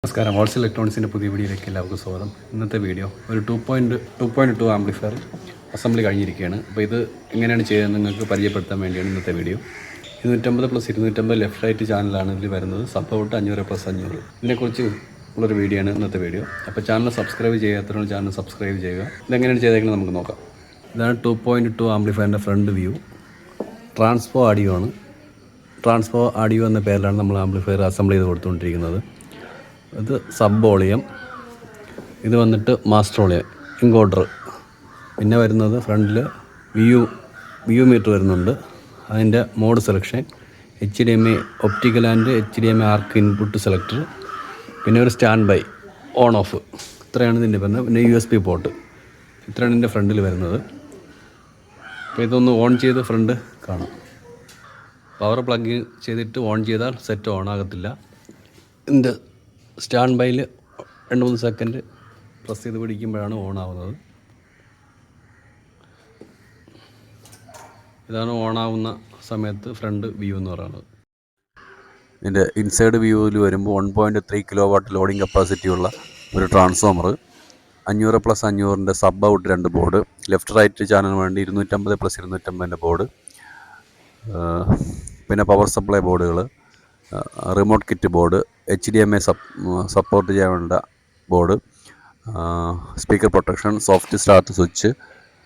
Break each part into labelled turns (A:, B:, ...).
A: നമസ്കാരം, ഹോൾസ് ഇലക്ട്രോണിക്സിൻ്റെ പുതിയ വീഡിയോയിലേക്ക് എല്ലാവർക്കും സ്വാഗതം. ഇന്നത്തെ വീഡിയോ ഒരു 2.2 ആംപ്ലിഫയർ അസംബ്ലി കഴിഞ്ഞിരിക്കുകയാണ്. അപ്പോൾ ഇത് എങ്ങനെയാണ് ചെയ്യുന്നത് നിങ്ങൾക്ക് പരിചയപ്പെടുത്താൻ വേണ്ടിയാണ് ഇന്നത്തെ വീഡിയോ. 250+250 ലെഫ്റ്റ് റൈറ്റ് ചാനലാണ് ഇതിൽ വരുന്നത്. സബ് ഔട്ട് 500+500 ഇതിനെക്കുറിച്ച് ഉള്ളൊരു വീഡിയോ ആണ് ഇന്നത്തെ വീഡിയോ. അപ്പോൾ ചാനൽ സബ്സ്ക്രൈബ് ചെയ്യാത്തവരാണ് ചാനൽ സബ്സ്ക്രൈബ് ചെയ്യുക. ഇതെങ്ങനെയാണ് ചെയ്തേക്കുന്നത് നമുക്ക് നോക്കാം. ഇതാണ് 2.2 ആംപ്ലിഫയറിൻ്റെ ഫ്രണ്ട് വ്യൂ. ട്രാൻസ്ഫോ ആഡിയോ ആണ്. ട്രാൻസ്ഫോ ആഡിയോ എന്ന പേരിലാണ് നമ്മൾ ആംപ്ലിഫയർ അസംബിൾ ചെയ്ത് കൊടുത്തുകൊണ്ടിരിക്കുന്നത്. ഇത് സബ് വോളിയം, ഇത് വന്നിട്ട് മാസ്റ്റർ വോളിയം ഇൻകോഡർ. പിന്നെ വരുന്നത് ഫ്രണ്ടിൽ വ്യൂ മീറ്റർ വരുന്നുണ്ട്. അതിൻ്റെ mode selection, HDMI optical and HDMI arc input selector, പിന്നെ ഒരു സ്റ്റാൻഡ് ബൈ ഓൺ ഓഫ്. ഇത്രയാണ് ഇതിൻ്റെ വരുന്നത്. പിന്നെ USB പോർട്ട്. ഇത്രയാണ് ഇതിൻ്റെ ഫ്രണ്ടിൽ വരുന്നത്. അപ്പോൾ ഇതൊന്ന് ഓൺ ചെയ്ത് ഫ്രണ്ട് കാണാം. പവർ പ്ലഗ് ചെയ്തിട്ട് ഓൺ ചെയ്താൽ സെറ്റ് ഓൺ ആകത്തില്ല. ഇതിൻ്റെ സ്റ്റാൻഡ് ബൈയിൽ 2-3 സെക്കൻഡ് പ്രസ് ചെയ്ത് പിടിക്കുമ്പോഴാണ് ഓൺ ആവുന്നത്. ഇതാണ് ഓണാവുന്ന സമയത്ത് ഫ്രണ്ട് വ്യൂ എന്ന് പറയുന്നത്. ഇതിൻ്റെ ഇൻസൈഡ് വ്യൂവിൽ വരുമ്പോൾ 1.3 kW ലോഡിംഗ് കപ്പാസിറ്റി ഉള്ള ഒരു transformer, 500+500 sub out 2 board, left right ചാനലിന് വേണ്ടി 250+250 ബോർഡ്, പിന്നെ പവർ സപ്ലൈ ബോർഡുകൾ, remote kit board, HDMI support ചെയ്യാൻ വേണ്ട board, speaker protection, soft start switch,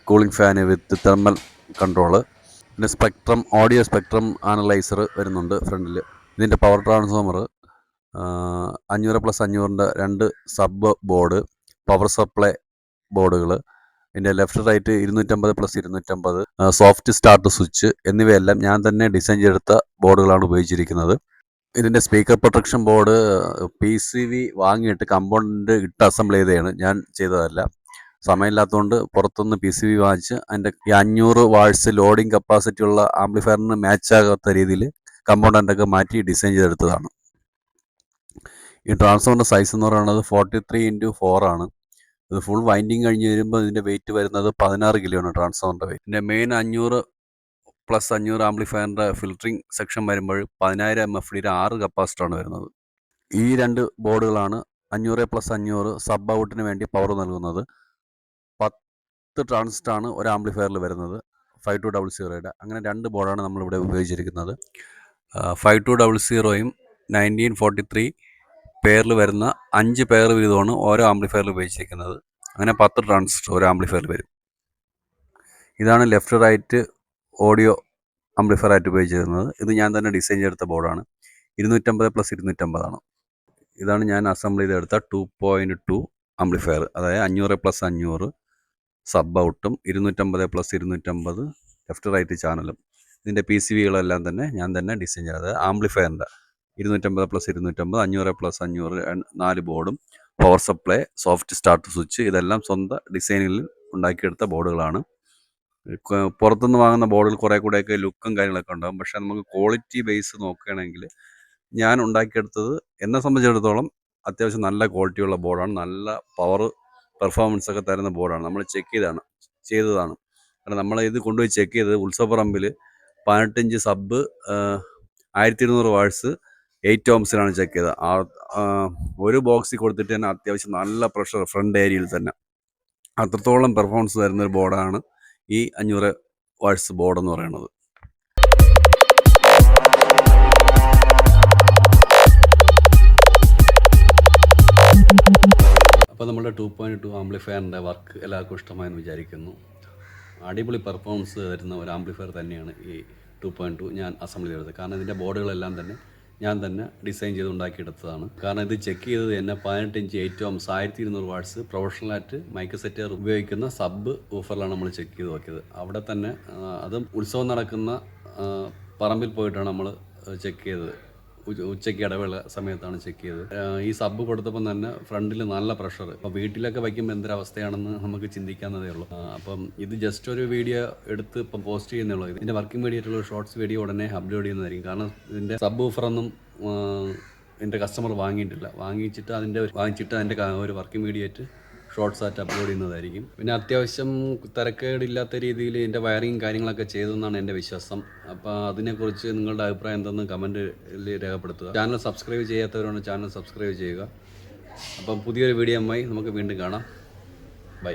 A: cooling fan with thermal control, പിന്നെ ഓഡിയോ സ്പെക്ട്രം അനലൈസർ വരുന്നുണ്ട് ഫ്രണ്ടിൽ. ഇതിൻ്റെ power transformer, 500+500 2 sub board, power supply ബോർഡുകൾ, ഇതിൻ്റെ left right 250+250 soft start switch എന്നിവയെല്ലാം ഞാൻ തന്നെ ഡിസൈൻ ചെയ്തെടുത്ത ബോർഡുകളാണ് ഉപയോഗിച്ചിരിക്കുന്നത്. ഇതിൻ്റെ സ്പീക്കർ പ്രൊട്ടക്ഷൻ ബോർഡ് PCB വാങ്ങിയിട്ട് കമ്പോണൻ്റ് ഇട്ട് അസംബിൾ ചെയ്തതാണ്, ഞാൻ ചെയ്തതല്ല. സമയമില്ലാത്തതുകൊണ്ട് പുറത്തുനിന്ന് PCB വാങ്ങിച്ച് അതിൻ്റെ 500 വാട്ട്സ് ലോഡിംഗ് കപ്പാസിറ്റി ഉള്ള ആംപ്ലിഫയറിന് മാച്ചാകാത്ത രീതിയിൽ കമ്പോണൻ്റൊക്കെ മാറ്റി ഡിസൈൻ ചെയ്തെടുത്തതാണ്. ഈ ട്രാൻസ്ഫോമറിൻ്റെ സൈസ് എന്ന് പറയുന്നത് 43x4 ആണ്. ഇത് ഫുൾ വൈൻഡിങ് കഴിഞ്ഞ് വരുമ്പോൾ ഇതിൻ്റെ വെയിറ്റ് വരുന്നത് 16 കിലോ ആണ് ട്രാൻസ്ഫോമറിൻ്റെ വെയിറ്റ്. ഇതിൻ്റെ മെയിൻ 500+500 ആംപ്ലിഫയറിൻ്റെ ഫിൽറ്ററിംഗ് സെക്ഷൻ വരുമ്പോൾ 10,000 MFD 6 കപ്പാസിറ്ററാണ് വരുന്നത്. ഈ 2 ബോർഡുകളാണ് 500+500 സബ് ഔട്ടിന് വേണ്ടി പവർ നൽകുന്നത്. 10 ട്രാൻസിസ്റ്ററാണ് ഒരു ആംപ്ലിഫയറിൽ വരുന്നത് 5200. അങ്ങനെ 2 ബോർഡാണ് നമ്മളിവിടെ ഉപയോഗിച്ചിരിക്കുന്നത്. 5200യും 1943 പെയറിൽ വരുന്ന 5 പെയർ വീതമാണ് ഓരോ ആംപ്ലിഫയറിൽ ഉപയോഗിച്ചിരിക്കുന്നത്. അങ്ങനെ 10 ട്രാൻസിസ്റ്റർ ഒരു ആംപ്ലിഫയറിൽ വരും. ഇതാണ് ലെഫ്റ്റ് റൈറ്റ് ഓഡിയോ ആംപ്ലിഫയർ ആയിട്ട് ഉപയോഗിച്ചിരുന്നത്. ഇത് ഞാൻ തന്നെ ഡിസൈൻ ചെയ്തെടുത്ത ബോർഡാണ്. 250+250 ആണ്. ഇതാണ് ഞാൻ അസംബിൾ ചെയ്തെടുത്ത 2.2 ആംപ്ലിഫയർ. അതായത് 500+500 സബ് ഔട്ടും 250+250 ലെഫ്റ്റ് റൈറ്റ് ചാനലും. ഇതിൻ്റെ PCBകളെല്ലാം തന്നെ ഞാൻ തന്നെ ഡിസൈൻ ചെയ്തത്. ആംപ്ലിഫയറിൻ്റെ 250+250 500+500 4 ബോർഡും power supply, soft start switch, ഇതെല്ലാം സ്വന്തം ഡിസൈനിൽ ഉണ്ടാക്കിയെടുത്ത ബോർഡുകളാണ്. പുറത്തുനിന്ന് വാങ്ങുന്ന ബോർഡിൽ കുറേ കൂടെയൊക്കെ ലുക്കും കാര്യങ്ങളൊക്കെ ഉണ്ടാകും. പക്ഷേ നമുക്ക് ക്വാളിറ്റി ബേസ് നോക്കുകയാണെങ്കിൽ ഞാൻ ഉണ്ടാക്കിയെടുത്തത് എന്നെ സംബന്ധിച്ചിടത്തോളം അത്യാവശ്യം നല്ല ക്വാളിറ്റിയുള്ള ബോർഡാണ്. നല്ല പവർ പെർഫോമൻസ് ഒക്കെ തരുന്ന ബോർഡാണ്. നമ്മൾ ചെയ്തതാണ്. കാരണം നമ്മൾ ഇത് കൊണ്ടുപോയി ചെക്ക് ചെയ്തത് ഉത്സവപ്പറമ്പിൽ 18 ഇഞ്ച് സബ് 1200 വാട്ട്സ് 8 ohmസിലാണ് ചെക്ക് ചെയ്തത്. ഒരു ബോക്സിൽ കൊടുത്തിട്ട് തന്നെ അത്യാവശ്യം നല്ല പ്രഷർ ഫ്രണ്ട് ഏരിയയിൽ തന്നെ അത്രത്തോളം പെർഫോമൻസ് തരുന്നൊരു ബോർഡാണ് ഈ 500 വാട്ട്സ് ബോർഡ് എന്ന് പറയുന്നത്. അപ്പോൾ നമ്മുടെ 2.2 ആംപ്ലിഫയറിൻ്റെ വർക്ക് എല്ലാവർക്കും ഇഷ്ടമായെന്ന് വിചാരിക്കുന്നു. അടിപൊളി പെർഫോമൻസ് തരുന്ന ഒരു ആംപ്ലിഫയർ തന്നെയാണ് ഈ 2.2 ഞാൻ അസംബിൾ ചെയ്തത്. കാരണം ഇതിൻ്റെ ബോർഡുകളെല്ലാം തന്നെ ഞാൻ തന്നെ ഡിസൈൻ ചെയ്ത് ഉണ്ടാക്കിയെടുത്തതാണ്. കാരണം ഇത് ചെക്ക് ചെയ്തത് തന്നെ 18 ഇഞ്ച് 8 ohms 1200 വാട്ട്സ് പ്രൊഫഷണലായിട്ട് മൈക്ക് സെറ്റർ ഉപയോഗിക്കുന്ന സബ് ഊഫറിലാണ് നമ്മൾ ചെക്ക് ചെയ്ത് നോക്കിയത്. അവിടെ തന്നെ അതും ഉത്സവം നടക്കുന്ന പറമ്പിൽ പോയിട്ടാണ് നമ്മൾ ചെക്ക് ചെയ്തത്. ഉച്ചയ്ക്ക് ഇടവേള സമയത്താണ് ചെക്ക് ചെയ്തത്. ഈ സബ് കൊടുത്തപ്പം തന്നെ ഫ്രണ്ടിൽ നല്ല പ്രഷർ. അപ്പോൾ വീട്ടിലൊക്കെ വയ്ക്കുമ്പോൾ എന്തൊരവസ്ഥയാണെന്ന് നമുക്ക് ചിന്തിക്കാവുന്നതേ ഉള്ളൂ. അപ്പം ഇത് ജസ്റ്റ് ഒരു വീഡിയോ എടുത്ത് ഇപ്പം പോസ്റ്റ് ചെയ്യുന്നേ ഉള്ളൂ. ഇതിൻ്റെ വർക്കിംഗ് വീഡിയോ ആയിട്ടുള്ള ഷോർട്സ് വീഡിയോ ഉടനെ അപ്ലോഡ് ചെയ്യുന്നതായിരിക്കും. കാരണം ഇതിൻ്റെ സബ് ഊഫറൊന്നും എൻ്റെ കസ്റ്റമർ വാങ്ങിച്ചിട്ട് അതിൻ്റെ ഒരു വർക്കിംഗ് വീഡിയോ ആയിട്ട് ഷോർട്സ് ആയിട്ട് അപ്ലോഡ് ചെയ്യുന്നതായിരിക്കും. പിന്നെ അത്യാവശ്യം തരക്കേടില്ലാത്ത രീതിയിൽ എൻ്റെ വയറിങ് കാര്യങ്ങളൊക്കെ ചെയ്തെന്നാണ് എൻ്റെ വിശ്വാസം. അപ്പോൾ അതിനെക്കുറിച്ച് നിങ്ങളുടെ അഭിപ്രായം എന്തെന്ന് കമൻറ്റിൽ രേഖപ്പെടുത്തുക. ചാനൽ സബ്സ്ക്രൈബ് ചെയ്യാത്തവരാണ് ചാനൽ സബ്സ്ക്രൈബ് ചെയ്യുക. അപ്പം പുതിയൊരു വീഡിയോയുമായി നമുക്ക് വീണ്ടും കാണാം. ബൈ.